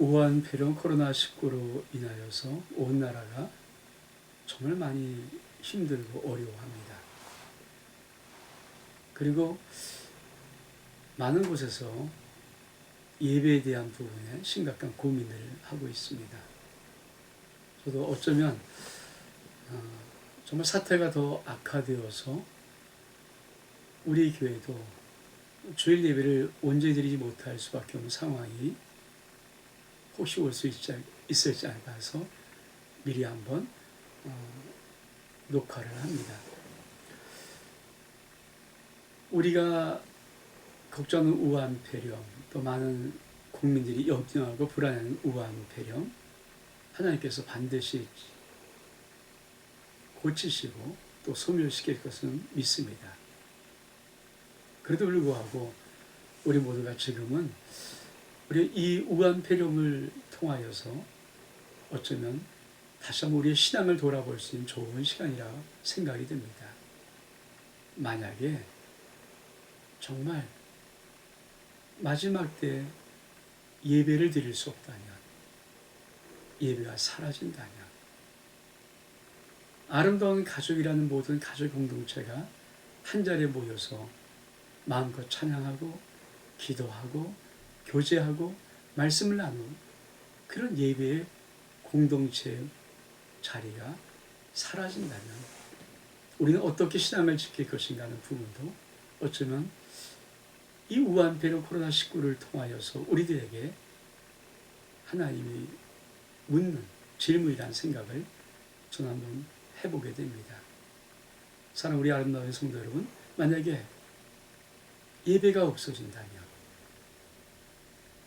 우한 폐렴 코로나19로 인하여서 온 나라가 정말 많이 힘들고 어려워합니다. 그리고 많은 곳에서 예배에 대한 부분에 심각한 고민을 하고 있습니다. 저도 어쩌면 정말 사태가 더 악화되어서 우리 교회도 주일 예배를 온전히 드리지 못할 수밖에 없는 상황이 혹시 올 수 있을지 알아서 미리 한번 녹화를 합니다. 우리가 걱정하는 우한 폐렴, 또 많은 국민들이 염려하고 불안해하는 우한 폐렴, 하나님께서 반드시 고치시고 또 소멸시킬 것은 믿습니다. 그래도 불구하고 우리 모두가 지금은 우리 이 우한 폐렴을 통하여서 어쩌면 다시 한번 우리의 신앙을 돌아볼 수 있는 좋은 시간이라 생각이 듭니다. 만약에 정말 마지막 때 예배를 드릴 수 없다면, 예배가 사라진다면, 아름다운 가족이라는 모든 가족 공동체가 한 자리에 모여서 마음껏 찬양하고 기도하고 교제하고 말씀을 나누는 그런 예배의 공동체의 자리가 사라진다면 우리는 어떻게 신앙을 지킬 것인가 하는 부분도 어쩌면 이 우한 폐렴 코로나19를 통하여서 우리들에게 하나님이 묻는 질문이라는 생각을 저는 한번 해보게 됩니다. 사랑하는 우리 아름다운 성도 여러분, 만약에 예배가 없어진다면,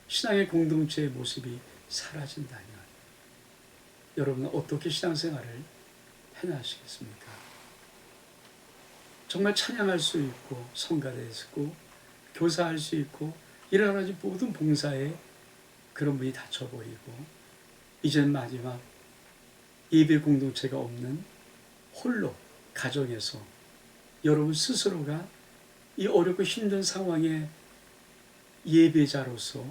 신앙의 공동체의 모습이 사라진다면 여러분은 어떻게 신앙생활을 해나가시겠습니까? 정말 찬양할 수 있고 성가될 수 있고 교사할 수 있고 여러 가지 모든 봉사에 그런 분이 닫혀버리고 이젠 마지막 예배 공동체가 없는 홀로 가정에서 여러분 스스로가 이 어렵고 힘든 상황에 예배자로서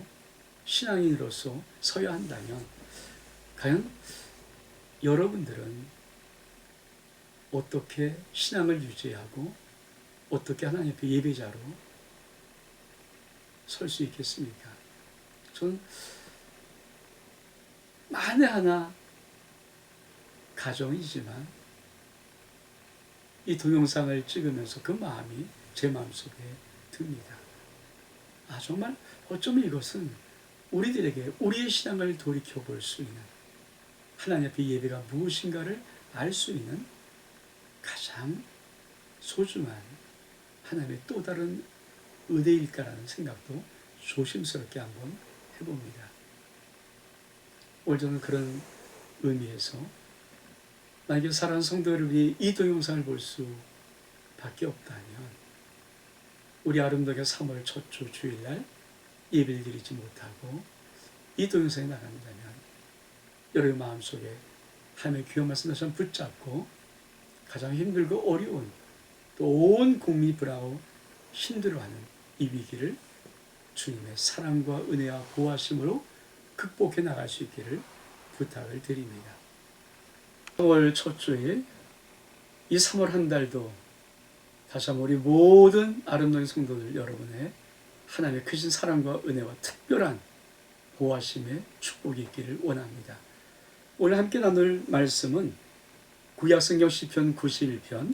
신앙인으로서 서야 한다면 과연 여러분들은 어떻게 신앙을 유지하고 어떻게 하나님 앞에 예배자로 설 수 있겠습니까? 저는 만에 하나 가정이지만 이 동영상을 찍으면서 그 마음이 제 마음속에 듭니다. 정말 어쩌면 이것은 우리들에게 우리의 신앙을 돌이켜볼 수 있는, 하나님 앞에 예배가 무엇인가를 알 수 있는 가장 소중한 하나님의 또 다른 은혜일까라는 생각도 조심스럽게 한번 해봅니다. 오늘 저는 그런 의미에서 만약에 사랑하는 성도를 위해 이 동영상을 볼 수밖에 없다면 우리 아름다게 3월 첫 주 주일날 예배를 드리지 못하고 이 동영상이 나간다면 여러분 마음속에 하나님의 귀한 말씀 다시 한번 붙잡고 가장 힘들고 어려운 또 온 국민이 불안하고 힘들어하는 이 위기를 주님의 사랑과 은혜와 보호하심으로 극복해 나갈 수 있기를 부탁을 드립니다. 3월 첫 주일 이 3월 한 달도 다시 한번 우리 모든 아름다운 성도들 여러분의 하나님의 크신 사랑과 은혜와 특별한 보호하심의 축복이 있기를 원합니다. 오늘 함께 나눌 말씀은 구약성경 시편 91편입니다.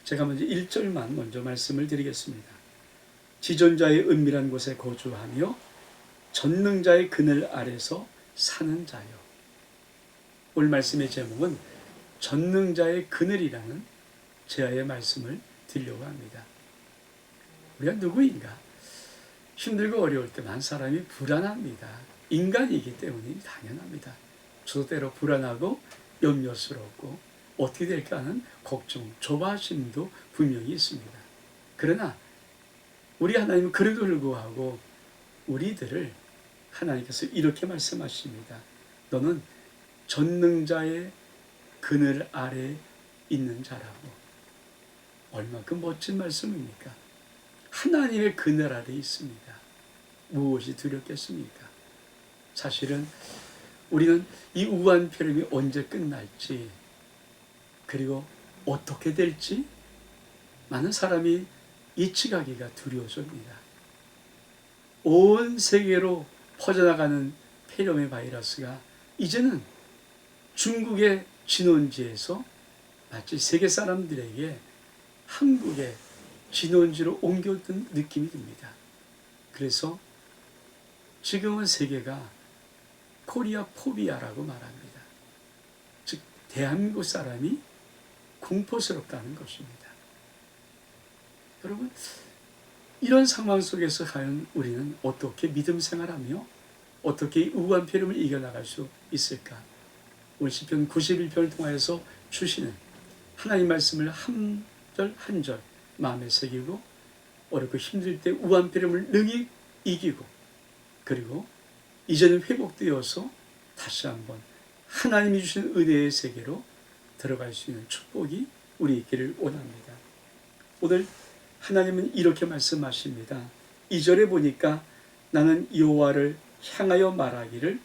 제가 먼저 1절만 먼저 말씀을 드리겠습니다. 지존자의 은밀한 곳에 거주하며 전능자의 그늘 아래서 사는 자요. 오늘 말씀의 제목은 전능자의 그늘이라는 제아의 말씀을 드리려고 합니다. 우리가 누구인가? 힘들고 어려울 때만 사람이 불안합니다. 인간이기 때문에 당연합니다. 저도 때로 불안하고 염려스럽고 어떻게 될까 하는 걱정, 조바심도 분명히 있습니다. 그러나 우리 하나님은 그래도 불구하고 우리들을 하나님께서 이렇게 말씀하십니다. 너는 전능자의 그늘 아래 있는 자라고. 얼마큼 멋진 말씀입니까? 하나님의 그늘 아래 있습니다. 무엇이 두렵겠습니까? 사실은 우리는 이 우한폐렴이 언제 끝날지, 그리고 어떻게 될지 많은 사람이 예측하기가 두려워집니다. 온 세계로 퍼져나가는 폐렴의 바이러스가 이제는 중국의 진원지에서 마치 세계 사람들에게 한국의 진원지로 옮겨든 느낌이 듭니다. 그래서 지금은 세계가 코리아 포비아라고 말합니다. 즉 대한민국 사람이 공포스럽다는 것입니다. 여러분, 이런 상황 속에서 과연 우리는 어떻게 믿음 생활하며 어떻게 우한폐렴을 이겨나갈 수 있을까? 오늘 시편 91편을 통하여서 주시는 하나님 말씀을 한 절 한 절 마음에 새기고 어렵고 힘들 때 우한폐렴을 능히 이기고, 그리고 이제는 회복되어서 다시 한번 하나님이 주신 은혜의 세계로 들어갈 수 있는 축복이 우리 있기를 원합니다. 오늘 하나님은 이렇게 말씀하십니다. 2절에 보니까 나는 여호와를 향하여 말하기를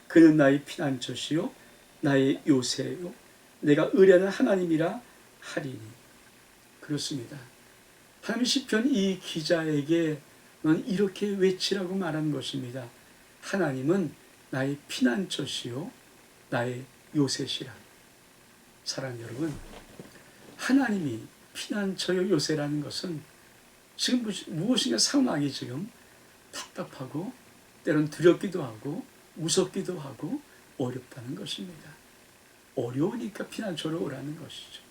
그는 나의 피난처시요 나의 요새요 내가 의뢰하는 하나님이라 하리니. 그렇습니다. 하나님 시편 이 기자에게 넌 이렇게 외치라고 말하는 것입니다. 하나님은 나의 피난처시요 나의 요새시라. 사랑하는 여러분, 하나님이 피난처요 요새라는 것은 지금 무엇인가 상황이 지금 답답하고 때론 두렵기도 하고 무섭기도 하고 어렵다는 것입니다. 어려우니까 피난처로 오라는 것이죠.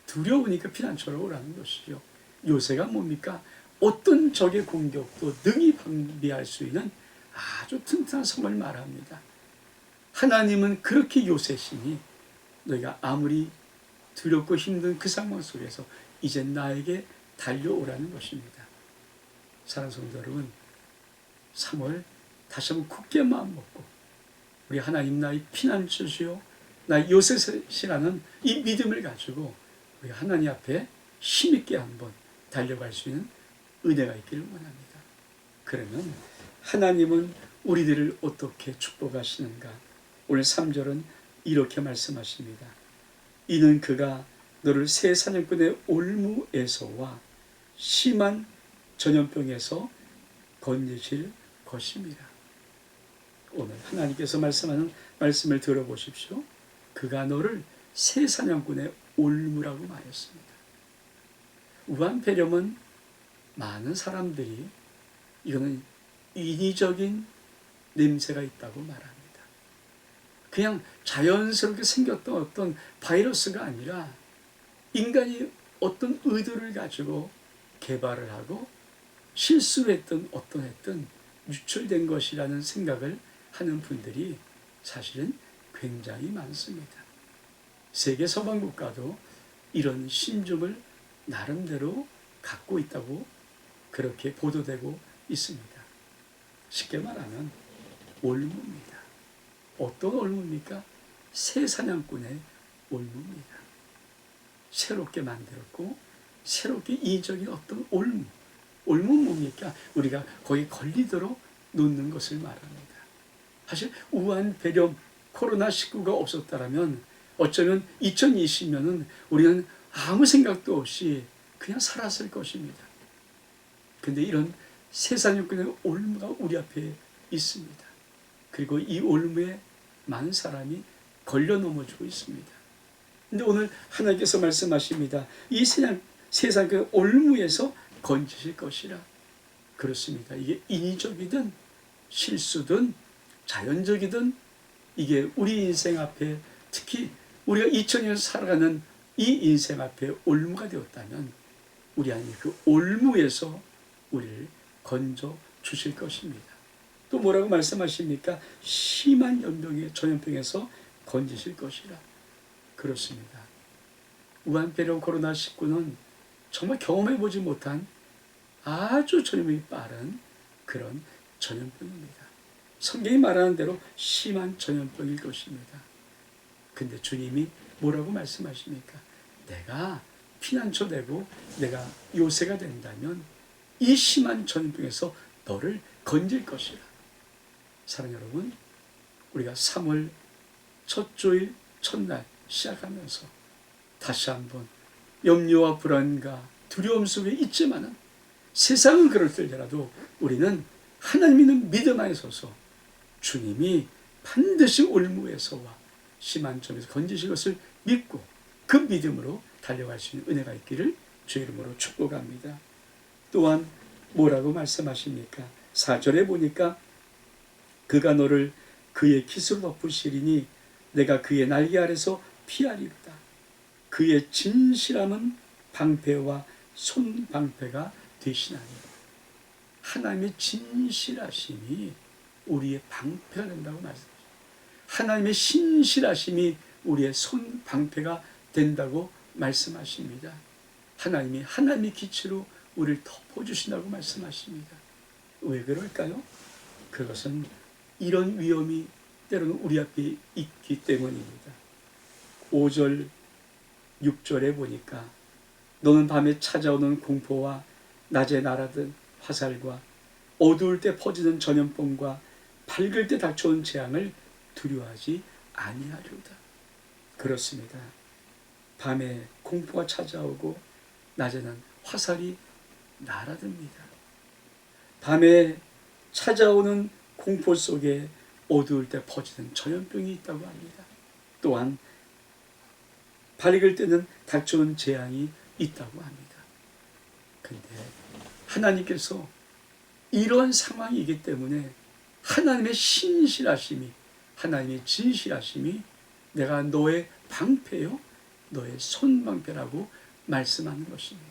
두려우니까 피난처로 오라는 것이죠. 요새가 뭡니까? 어떤 적의 공격도 능히 방비할 수 있는 아주 튼튼한 성을 말합니다. 하나님은 그렇게 요새시니 너희가 아무리 두렵고 힘든 그 상황 속에서 이제 나에게 달려오라는 것입니다. 사랑하는 성도 여러분, 3월 다시 한번 굳게 마음 먹고 우리 하나님 나의 피난처시요 나의 요새시라는 이 믿음을 가지고 우리 하나님 앞에 힘있게 한번 달려갈 수 있는 은혜가 있기를 원합니다. 그러면 하나님은 우리들을 어떻게 축복하시는가? 오늘 3절은 이렇게 말씀하십니다. 이는 그가 너를 새 사냥꾼의 올무에서와 심한 전염병에서 건지실 것입니다. 오늘 하나님께서 말씀하는 말씀을 들어보십시오. 그가 너를 새 사냥꾼의 올무라고 말했습니다. 우한폐렴은 많은 사람들이 이거는 인위적인 냄새가 있다고 말합니다. 그냥 자연스럽게 생겼던 어떤 바이러스가 아니라 인간이 어떤 의도를 가지고 개발을 하고 실수를 했던 유출된 것이라는 생각을 하는 분들이 사실은 굉장히 많습니다. 세계 서방 국가도 이런 신종을 나름대로 갖고 있다고 그렇게 보도되고 있습니다. 쉽게 말하면 올무입니다. 어떤 올무입니까? 새 사냥꾼의 올무입니다. 새롭게 만들었고 새롭게 인위적인 어떤 올무. 올무는 뭡니까? 우리가 거기 걸리도록 놓는 것을 말합니다. 사실 우한폐렴 코로나19가 없었다면 어쩌면 2020년은 우리는 아무 생각도 없이 그냥 살았을 것입니다. 근데 이런 새 사냥꾼의 올무가 우리 앞에 있습니다. 그리고 이 올무에 많은 사람이 걸려 넘어지고 있습니다. 근데 오늘 하나님께서 말씀하십니다. 이 세상 그 올무에서 건지실 것이라. 그렇습니다. 이게 인위적이든 실수든 자연적이든 이게 우리 인생 앞에 특히 우리가 2000년 살아가는 이 인생 앞에 올무가 되었다면 우리 안에 그 올무에서 우리를 건져 주실 것입니다. 또 뭐라고 말씀하십니까? 심한 전염병에서 건지실 것이라. 그렇습니다. 우한폐렴 코로나19는 정말 경험해보지 못한 아주 전염이 빠른 그런 전염병입니다. 성경이 말하는 대로 심한 전염병일 것입니다. 근데 주님이 뭐라고 말씀하십니까? 내가 피난처 되고 내가 요새가 된다면 이 심한 전염병에서 너를 건질 것이라. 사랑하는 여러분, 우리가 3월 첫 주일 첫날 시작하면서 다시 한번 염려와 불안과 두려움 속에 있지만은 세상은 그럴지라도 우리는 하나님 있는 믿음 안에 서서 주님이 반드시 올무에서와 심한 점에서 건지실 것을 믿고 그 믿음으로 달려갈 수 있는 은혜가 있기를 주의 이름으로 축복합니다. 또한 뭐라고 말씀하십니까? 4절에 보니까 그가 너를 그의 깃으로 덮으시리니 내가 그의 날개 아래서 피하리로다. 그의 진실함은 방패와 손방패가 되시나니. 하나님의 진실하심이 우리의 방패가 된다고 말씀하십니다. 하나님의 신실하심이 우리의 손방패가 된다고 말씀하십니다. 하나님의 기치로 우리를 덮어주신다고 말씀하십니다. 왜 그럴까요? 그것은 이런 위험이 때로는 우리 앞에 있기 때문입니다. 5절 6절에 보니까 너는 밤에 찾아오는 공포와 낮에 날아든 화살과 어두울 때 퍼지는 전염병과 밝을 때 닥쳐온 재앙을 두려워하지 아니하리로다. 그렇습니다. 밤에 공포가 찾아오고 낮에는 화살이 날아듭니다. 밤에 찾아오는 공포 속에 어두울 때 퍼지는 전염병이 있다고 합니다. 또한 밝을 때는 닥쳐온 재앙이 있다고 합니다. 그런데 하나님께서 이러한 상황이기 때문에 하나님의 신실하심이, 하나님의 진실하심이 내가 너의 방패요, 너의 손방패라고 말씀하는 것입니다.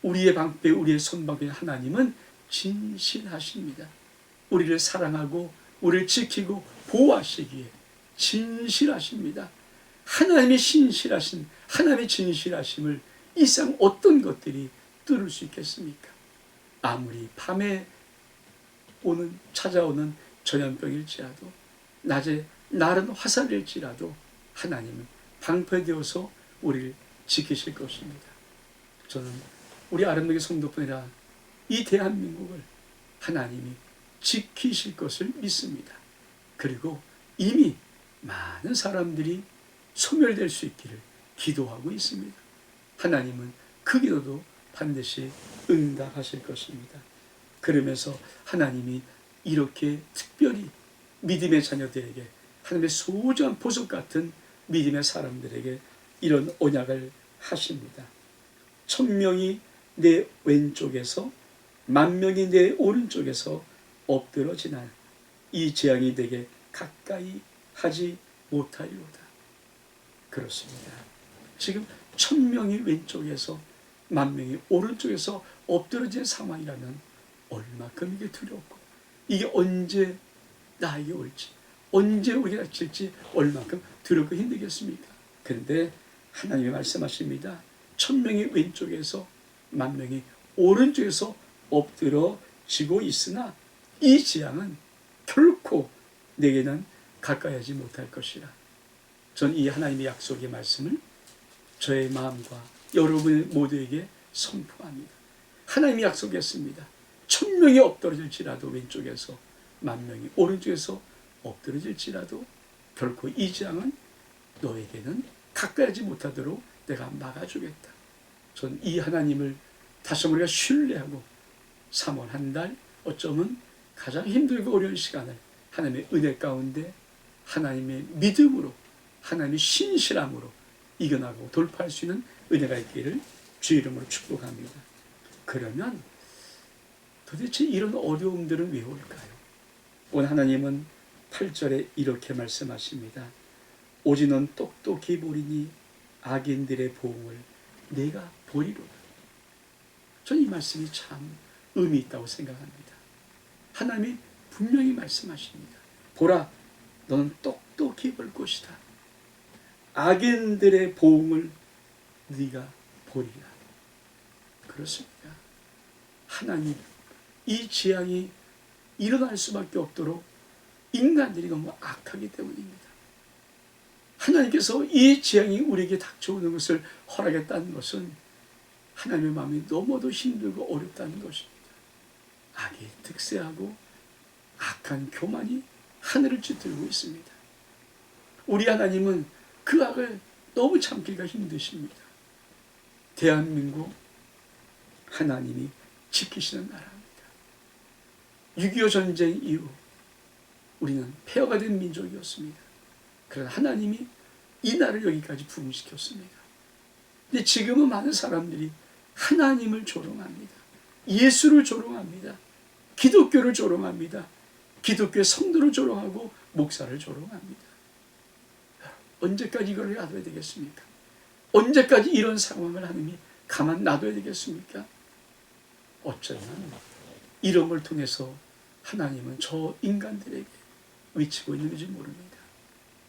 우리의 방패, 우리의 손방패 하나님은 진실하십니다. 우리를 사랑하고 우리를 지키고 보호하시기에 진실하십니다. 하나님의 신실하신, 하나님의 진실하심을 이 세상 어떤 것들이 뚫을 수 있겠습니까? 아무리 밤에 찾아오는 전염병일지라도 낮에 날은 화살일지라도 하나님은 방패되어서 우리를 지키실 것입니다. 저는 우리 아름다운 성도뿐 아니라 이 대한민국을 하나님이 지키실 것을 믿습니다. 그리고 이미 많은 사람들이 소멸될 수 있기를 기도하고 있습니다. 하나님은 그 기도도 반드시 응답하실 것입니다. 그러면서 하나님이 이렇게 특별히 믿음의 자녀들에게, 하나님의 소중한 보석 같은 믿음의 사람들에게 이런 언약을 하십니다. 1000명이 내 왼쪽에서 10,000명이 내 오른쪽에서 엎드러지나 이 재앙이 내게 가까이 하지 못하리로다. 그렇습니다. 지금 1000명이 왼쪽에서 10,000명이 오른쪽에서 엎드러진 상황이라면 얼마큼 이게 두렵고 이게 언제 나에게 올지, 언제 우리가 닥칠지 얼마큼 두렵고 힘들겠습니까? 그런데 하나님이 말씀하십니다. 1000명이 왼쪽에서 10,000명이 오른쪽에서 엎드러지고 있으나 이 재앙은 결코 내게는 가까이 하지 못할 것이라. 전 이 하나님의 약속의 말씀을 저의 마음과 여러분 모두에게 선포합니다. 하나님이 약속했습니다. 1000명이 엎드러질지라도 왼쪽에서 10,000명이 오른쪽에서 엎드러질지라도 결코 이 재앙은 너에게는 가까이 하지 못하도록 내가 막아주겠다. 전 이 하나님을 다시 우리가 신뢰하고 3월 한 달 어쩌면 가장 힘들고 어려운 시간을 하나님의 은혜 가운데 하나님의 믿음으로, 하나님의 신실함으로 이겨나가고 돌파할 수 있는 은혜가 있기를 주의 이름으로 축복합니다. 그러면 도대체 이런 어려움들은 왜 올까요? 오늘 하나님은 8절에 이렇게 말씀하십니다. 오직 넌 똑똑히 보리니 악인들의 보응을 내가 보리로다. 저는 이 말씀이 참 의미 있다고 생각합니다. 하나님이 분명히 말씀하십니다. 보라, 너는 똑똑히 볼 것이다. 악인들의 보응을 네가 보리라. 그렇습니다. 하나님, 이 재앙이 일어날 수밖에 없도록 인간들이 너무 악하기 때문입니다. 하나님께서 이 재앙이 우리에게 닥쳐오는 것을 허락했다는 것은 하나님의 마음이 너무도 힘들고 어렵다는 것입니다. 악이 득세하고 악한 교만이 하늘을 찌들고 있습니다. 우리 하나님은 그 악을 너무 참기가 힘드십니다. 대한민국 하나님이 지키시는 나라입니다. 6.25 전쟁 이후 우리는 폐허가 된 민족이었습니다. 그러나 하나님이 이 나라를 여기까지 부흥시켰습니다. 근데 지금은 많은 사람들이 하나님을 조롱합니다. 예수를 조롱합니다. 기독교를 조롱합니다. 기독교의 성도를 조롱하고 목사를 조롱합니다. 언제까지 이걸 놔둬야 되겠습니까? 언제까지 이런 상황을 하나님이 가만 놔둬야 되겠습니까? 어쩌면 이런 걸 통해서 하나님은 저 인간들에게 외치고 있는지 모릅니다.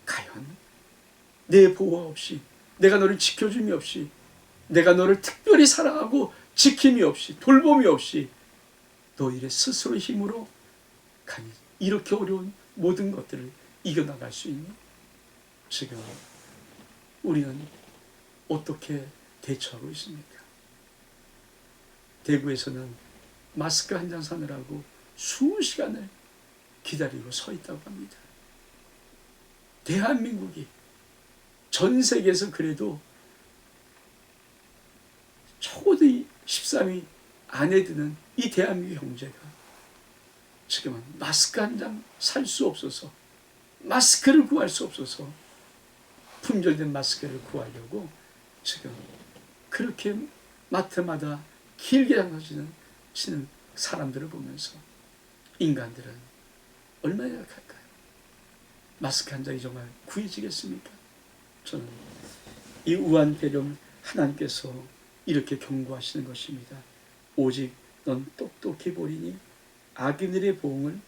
과연 내 보호 없이, 내가 너를 지켜줌이 없이, 내가 너를 특별히 사랑하고 지킴이 없이, 돌봄이 없이 너희의 스스로 힘으로 감히 이렇게 어려운 모든 것들을 이겨나갈 수 있니? 지금 우리는 어떻게 대처하고 있습니까? 대구에서는 마스크 한 장 사느라고 수시간을 기다리고 서 있다고 합니다. 대한민국이 전 세계에서 그래도 적어도 13위 안에 드는 이 대한민국 경제가 지금은 마스크 한 장 살 수 없어서, 마스크를 구할 수 없어서, 품절된 마스크를 구하려고 지금 그렇게 마트마다 길게 장사치는 사람들을 보면서 인간들은 얼마나 약할까요? 마스크 한 장이 정말 구해지겠습니까? 저는 이 우한 배령을 하나님께서 이렇게 경고하시는 것입니다. 오직 넌 똑똑히 보리니 악인들의 보응을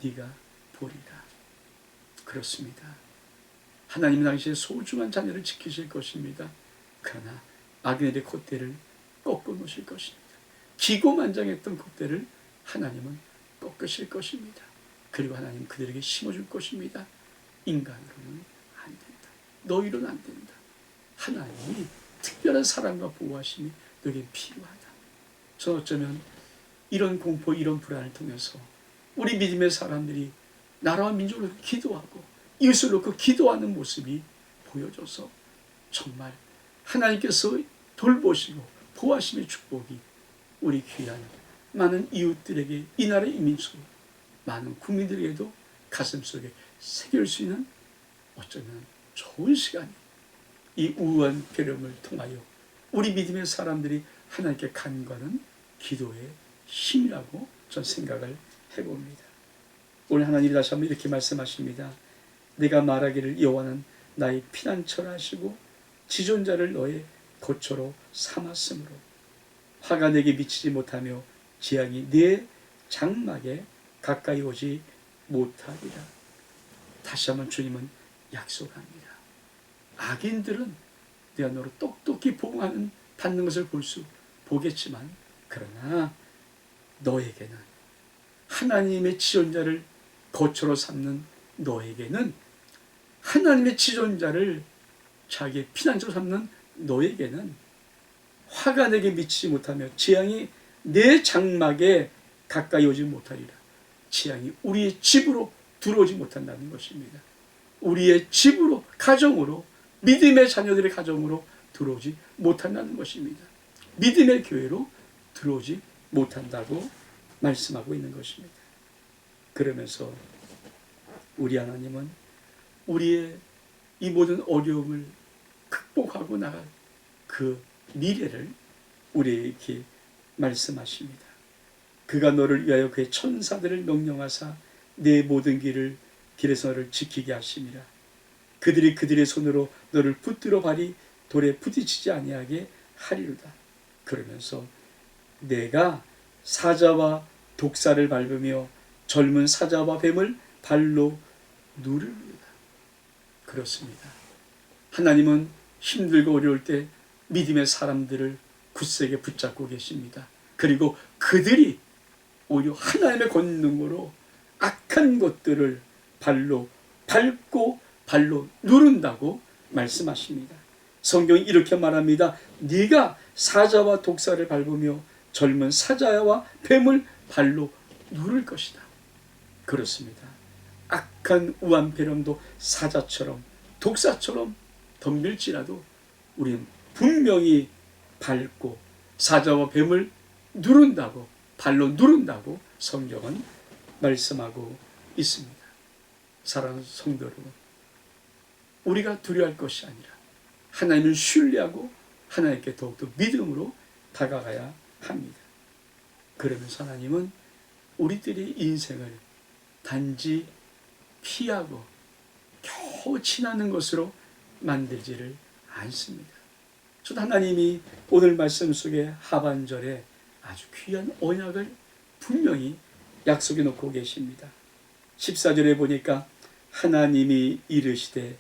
네가 보리라. 그렇습니다. 하나님은 당신의 소중한 자녀를 지키실 것입니다. 그러나 악인들의 콧대를 꺾어 놓으실 것입니다. 기고만장했던 콧대를 하나님은 꺾으실 것입니다. 그리고 하나님 그들에게 심어줄 것입니다. 인간으로는 안 된다. 너희로는 안 된다. 하나님이 특별한 사랑과 보호하심이 너에게 필요하다. 저는 어쩌면 이런 공포, 이런 불안을 통해서 우리 믿음의 사람들이 나라와 민족을 놓고 기도하고 이웃을 놓고 기도하는 모습이 보여져서 정말 하나님께서 돌보시고 보호하심의 축복이 우리 귀한 많은 이웃들에게, 이 나라의 이민수 많은 국민들에게도 가슴속에 새길 수 있는 어쩌면 좋은 시간이 이 우한 배령을 통하여 우리 믿음의 사람들이 하나님께 간구하는 기도의 힘이라고 전 생각을 해봅니다. 오늘 하나님이 다시 한번 이렇게 말씀하십니다. 내가 말하기를 여호와는 나의 피난처라 하시고 지존자를 너의 거처로 삼았으므로 화가 내게 미치지 못하며 재앙이 내 장막에 가까이 오지 못하리라. 다시 한번 주님은 약속합니다. 악인들은 내가 너를 똑똑히 보호하는 받는 것을 보겠지만 그러나 너에게는 하나님의 지존자를 거처로 삼는 너에게는 하나님의 지존자를 자기의 피난처로 삼는 너에게는 화가 내게 미치지 못하며 재앙이 내 장막에 가까이 오지 못하리라. 재앙이 우리의 집으로 들어오지 못한다는 것입니다. 우리의 집으로, 가정으로, 믿음의 자녀들의 가정으로 들어오지 못한다는 것입니다. 믿음의 교회로 들어오지 못한다고 말씀하고 있는 것입니다. 그러면서 우리 하나님은 우리의 이 모든 어려움을 극복하고 나갈 그 미래를 우리에게 말씀하십니다. 그가 너를 위하여 그의 천사들을 명령하사 내 모든 길에서 너를 지키게 하심이라. 그들이 그들의 손으로 너를 붙들어 발이 돌에 부딪히지 아니하게 하리로다. 그러면서 내가 사자와 독사를 밟으며 젊은 사자와 뱀을 발로 누르리로다. 그렇습니다. 하나님은 힘들고 어려울 때 믿음의 사람들을 굳세게 붙잡고 계십니다. 그리고 그들이 오히려 하나님의 권능으로 악한 것들을 발로 밟고 발로 누른다고 말씀하십니다. 성경이 이렇게 말합니다. 네가 사자와 독사를 밟으며 젊은 사자와 뱀을 발로 누를 것이다. 그렇습니다. 악한 우한폐렴도 사자처럼 독사처럼 덤빌지라도 우리는 분명히 밟고 사자와 뱀을 누른다고, 발로 누른다고 성경은 말씀하고 있습니다. 사랑하는 성도 여러분, 우리가 두려워할 것이 아니라 하나님을 신뢰하고 하나님께 더욱더 믿음으로 다가가야 합니다. 그러면서 하나님은 우리들의 인생을 단지 피하고 겨우 지나는 것으로 만들지를 않습니다. 저도 하나님이 오늘 말씀 속에 하반절에 아주 귀한 언약을 분명히 약속해 놓고 계십니다. 14절에 보니까 하나님이 이르시되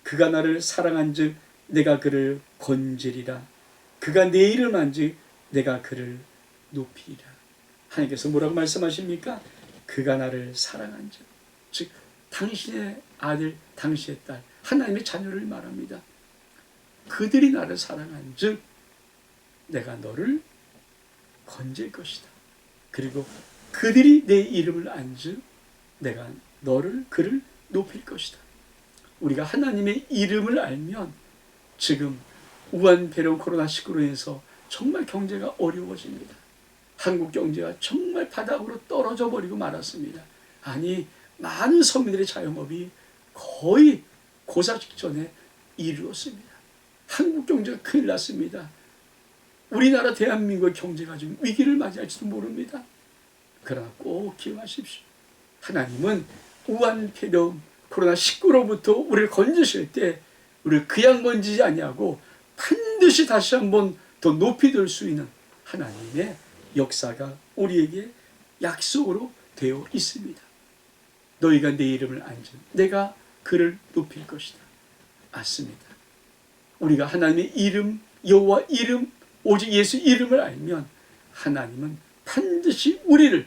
그가 나를 사랑한즉 내가 그를 건지리라. 그가 내 이름 한즉 내가 그를 높이리라. 하나님께서 뭐라고 말씀하십니까? 그가 나를 사랑한즉, 즉 당신의 아들, 당신의 딸, 하나님의 자녀를 말합니다. 그들이 나를 사랑한즉 내가 너를 건질 것이다. 그리고 그들이 내 이름을 안즉 내가 그를 높일 것이다. 우리가 하나님의 이름을 알면 지금 우한폐렴 코로나19로 인해서 정말 경제가 어려워집니다. 한국 경제가 정말 바닥으로 떨어져 버리고 말았습니다. 아니, 많은 서민들의 자영업이 거의 고사 직전에 이르렀습니다. 한국 경제가 큰일 났습니다. 우리나라 대한민국의 경제가 지금 위기를 맞이할지도 모릅니다. 그러나 꼭 기억하십시오. 하나님은 우한폐렴 코로나19로부터 우리를 건지실 때 우리를 그냥 건지지 아니하고 반드시 다시 한번 더 높이 들 수 있는 하나님의 역사가 우리에게 약속으로 되어 있습니다. 너희가 내 이름을 안즉 내가 그를 높일 것이다. 맞습니다. 우리가 하나님의 이름, 여호와 이름, 오직 예수 이름을 알면 하나님은 반드시 우리를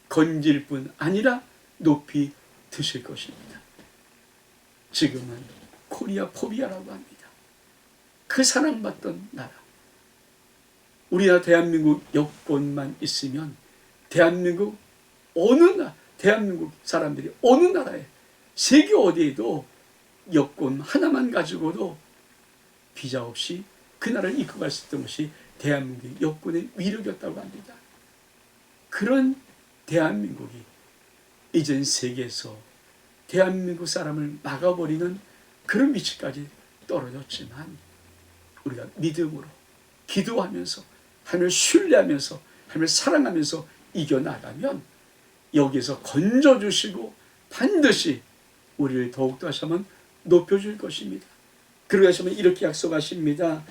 건질 뿐 아니라 높이 드실 것입니다. 지금은 코리아 포비아라고 합니다. 그 사랑받던 나라, 우리나라 대한민국 여권만 있으면 대한민국 대한민국 사람들이 어느 나라에, 세계 어디에도 여권 하나만 가지고도 비자 없이 그 나라를 이끌어갈 수 있던 것이 대한민국의 여권의 위력이었다고 합니다. 그런 대한민국이 이젠 세계에서 대한민국 사람을 막아버리는 그런 위치까지 떨어졌지만 우리가 믿음으로 기도하면서 하나님을 신뢰하면서 하나님을 사랑하면서 이겨나가면 여기에서 건져주시고 반드시 우리를 더욱더 하시면 높여줄 것입니다. 그러고 하시면 이렇게 약속하십니다.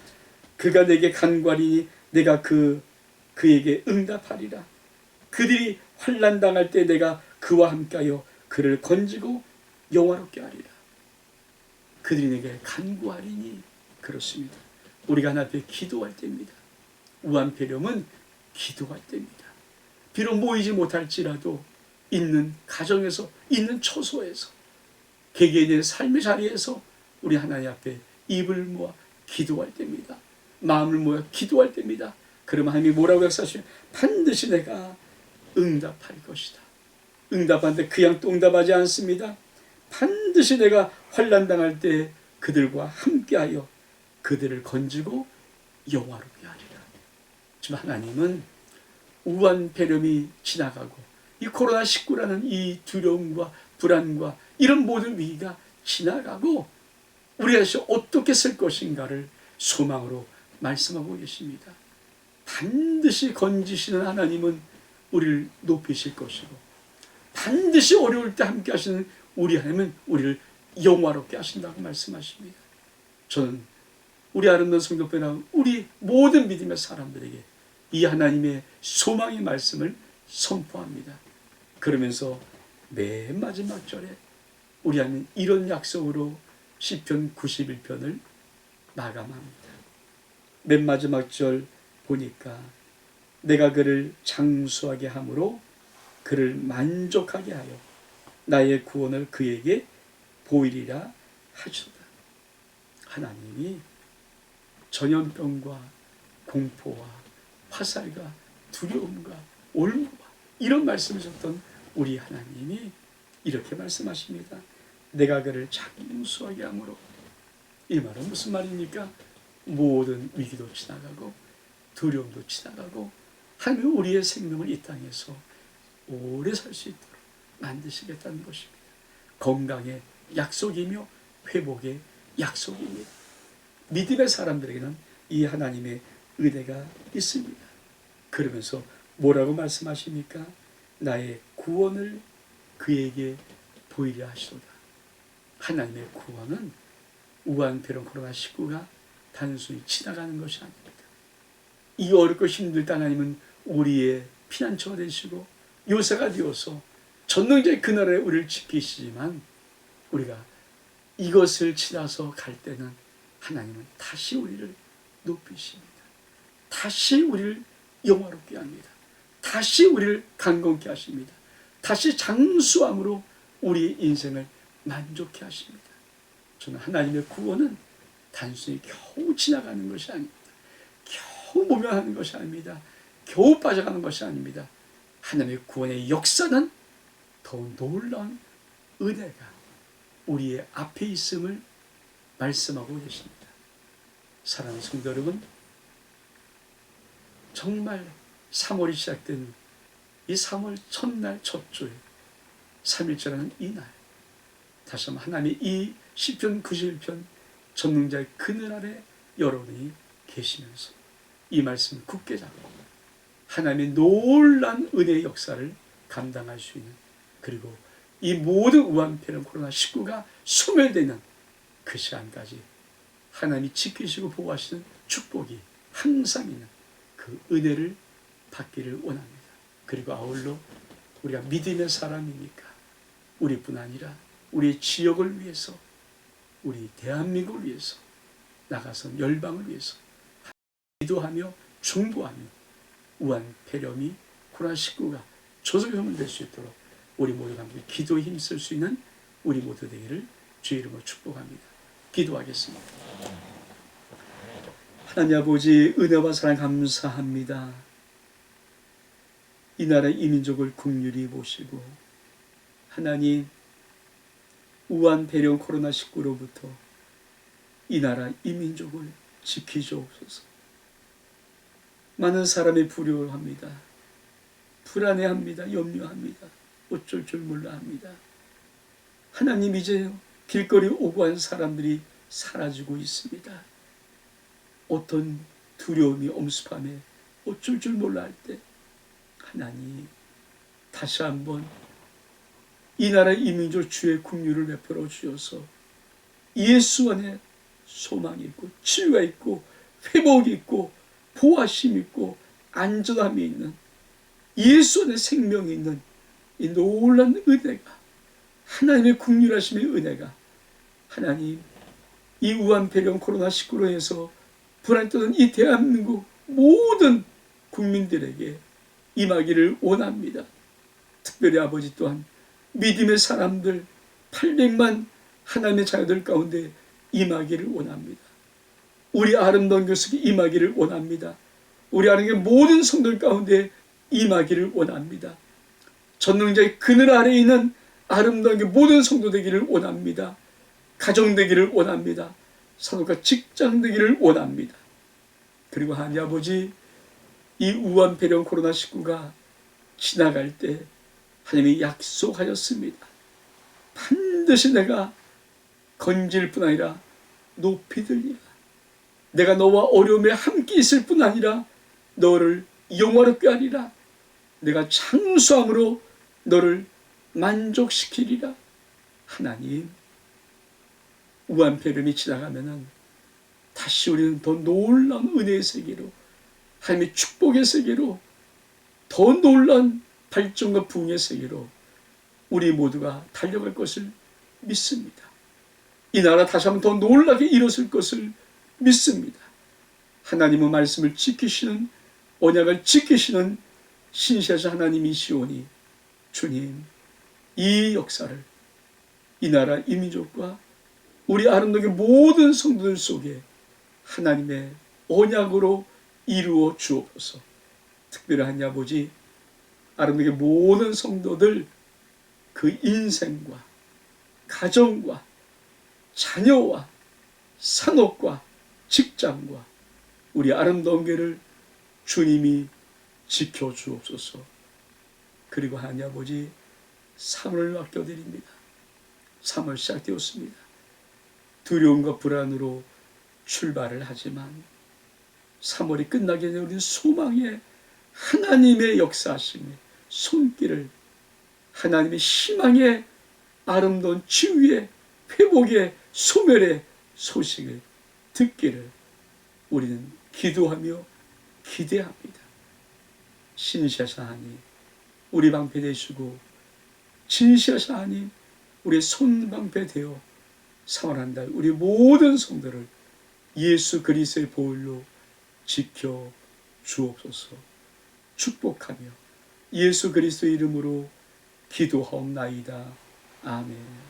그가 내게 간구하리니 내가 그에게 응답하리라. 그들이 환난 당할 때 내가 그와 함께하여 그를 건지고 영화롭게 하리라. 그들이 내게 간구하리니, 그렇습니다. 우리가 하나님 앞에 기도할 때입니다. 우한폐렴은 기도할 때입니다. 비록 모이지 못할지라도 있는 가정에서, 있는 처소에서, 개개인의 삶의 자리에서 우리 하나님 앞에 입을 모아 기도할 때입니다. 마음을 모아 기도할 때입니다. 그러면 하나님이 뭐라고 약속하시면 반드시 내가 응답할 것이다. 응답하는데 그냥 또 응답하지 않습니다. 반드시 내가 환난당할 때 그들과 함께하여 그들을 건지고 영화롭게 하리라. 지금 하나님은 우한폐렴이 지나가고 이 코로나19라는 이 두려움과 불안과 이런 모든 위기가 지나가고 우리가 어떻게 쓸 것인가를 소망으로 말씀하고 계십니다. 반드시 건지시는 하나님은 우리를 높이실 것이고 반드시 어려울 때 함께 하시는 우리 하나님은 우리를 영화롭게 하신다고 말씀하십니다. 저는 우리 아름다운 성도뿐만 우리 모든 믿음의 사람들에게 이 하나님의 소망의 말씀을 선포합니다. 그러면서 맨 마지막 절에 우리 하나님 이런 약속으로 시편 91편을 마감합니다. 맨 마지막 절 보니까 내가 그를 장수하게 함으로 그를 만족하게 하여 나의 구원을 그에게 보이리라 하시도다. 하나님이 전염병과 공포와 화살과 두려움과 올무와 이런 말씀을 줬던 우리 하나님이 이렇게 말씀하십니다. 내가 그를 장수하게 함으로. 이 말은 무슨 말입니까? 모든 위기도 지나가고 두려움도 지나가고 하나님은 우리의 생명을 이 땅에서 오래 살 수 있도록 만드시겠다는 것입니다. 건강의 약속이며 회복의 약속입니다. 믿음의 사람들에게는 이 하나님의 은혜가 있습니다. 그러면서 뭐라고 말씀하십니까? 나의 구원을 그에게 보이려 하시도다. 하나님의 구원은 우한폐렴 코로나19가 단순히 지나가는 것이 아닙니다. 이 어렵고 힘들 때 하나님은 우리의 피난처가 되시고 요새가 되어서 전능자의 그날에 우리를 지키시지만 우리가 이것을 지나서 갈 때는 하나님은 다시 우리를 높이십니다. 다시 우리를 영화롭게 합니다. 다시 우리를 강건케 하십니다. 다시 장수함으로 우리의 인생을 만족해 하십니다. 저는 하나님의 구원은 단순히 겨우 지나가는 것이 아닙니다. 겨우 모면하는 것이 아닙니다. 겨우 빠져가는 것이 아닙니다. 하나님의 구원의 역사는 더 놀라운 은혜가 우리의 앞에 있음을 말씀하고 계십니다. 사랑하는 성도 여러분, 정말 3월이 시작된 이 3월 첫날 첫주에 3일절하는 이날 다시 한번 하나님이 이 시편 91편 전능자의 그늘 아래 여러분이 계시면서 이 말씀을 굳게 잡고 하나님의 놀라운 은혜의 역사를 감당할 수 있는, 그리고 이 모든 우한폐렴 코로나19가 소멸되는 그 시간까지 하나님이 지키시고 보호하시는 축복이 항상 있는 그 은혜를 받기를 원합니다. 그리고 아울러 우리가 믿음의 사람이니까 우리뿐 아니라 우리 지역을 위해서, 우리 대한민국을 위해서, 나가서 열방을 위해서 기도하며 중보하며 우한폐렴이 코로나19가 조속히 될 수 있도록 우리 모두가 함께 기도에 힘쓸 수 있는 우리 모두 되기를 주의 이름으로 축복합니다. 기도하겠습니다. 하나님 아버지, 은혜와 사랑 감사합니다. 이 나라 이 민족을 긍휼히 보시고 하나님, 우한폐렴 코로나19로부터 이 나라 이 민족을 지키시옵소서. 많은 사람이 두려워합니다. 불안해합니다. 염려합니다. 어쩔 줄 몰라 합니다. 하나님, 이제 길거리 오고 간 사람들이 사라지고 있습니다. 어떤 두려움이 엄습함에 어쩔 줄 몰라 할 때 하나님, 다시 한번 이 나라 이 민족 주의 긍휼을 베풀어 주셔서 예수 안에 소망이 있고 치유가 있고 회복이 있고 보호하심이 있고 안전함이 있는, 예수 안에 생명이 있는 이 놀라운 은혜가, 하나님의 긍휼하심의 은혜가 하나님, 이 우한폐렴 코로나19로 해서 불안 떠는 이 대한민국 모든 국민들에게 임하기를 원합니다. 특별히 아버지 또한 믿음의 사람들 800만 하나님의 자녀들 가운데 임하기를 원합니다. 우리 아름다운 교석이 임하기를 원합니다. 우리 아름다운 모든 성도들 가운데 임하기를 원합니다. 전능자의 그늘 아래에 있는 아름다운 모든 성도 되기를 원합니다. 가정 되기를 원합니다. 사도가 직장 되기를 원합니다. 그리고 하나님 아버지, 이 우한폐렴 코로나19가 지나갈 때 하나님이 약속하셨습니다. 반드시 내가 건질 뿐 아니라 높이 들리라. 내가 너와 어려움에 함께 있을 뿐 아니라 너를 영화롭게 하리라. 내가 장수함으로 너를 만족시키리라. 하나님, 우한폐렴이 지나가면은 다시 우리는 더 놀라운 은혜의 세계로, 하나님의 축복의 세계로, 더 놀라운 발전과 부흥의 세계로 우리 모두가 달려갈 것을 믿습니다. 이 나라 다시 한번 더 놀라게 일어설 것을 믿습니다. 하나님의 말씀을 지키시는, 언약을 지키시는 신실하신 하나님이시오니 주님, 이 역사를 이 나라 이 민족과 우리 아름다운 모든 성도들 속에 하나님의 언약으로 이루어 주옵소서. 특별히 하나님 아버지, 아름답게 모든 성도들 그 인생과 가정과 자녀와 산업과 직장과 우리 아름다운 교회를 주님이 지켜주옵소서. 그리고 하나님 아버지 3월을 맡겨드립니다. 3월 시작되었습니다. 두려움과 불안으로 출발을 하지만 3월이 끝나기 전에 우리는 소망의 하나님의 역사하심의 손길을, 하나님의 희망의 아름다운 치유의 회복의 소멸의 소식을 듣기를 우리는 기도하며 기대합니다. 신실하신 하나님, 우리 방패 되시고 진실하신 하나님, 우리의 손방패 되어 3월 한 달 우리 모든 성도를 예수 그리스도의 보혈로 지켜 주옵소서. 축복하며 예수 그리스도의 이름으로 기도하옵나이다. 아멘.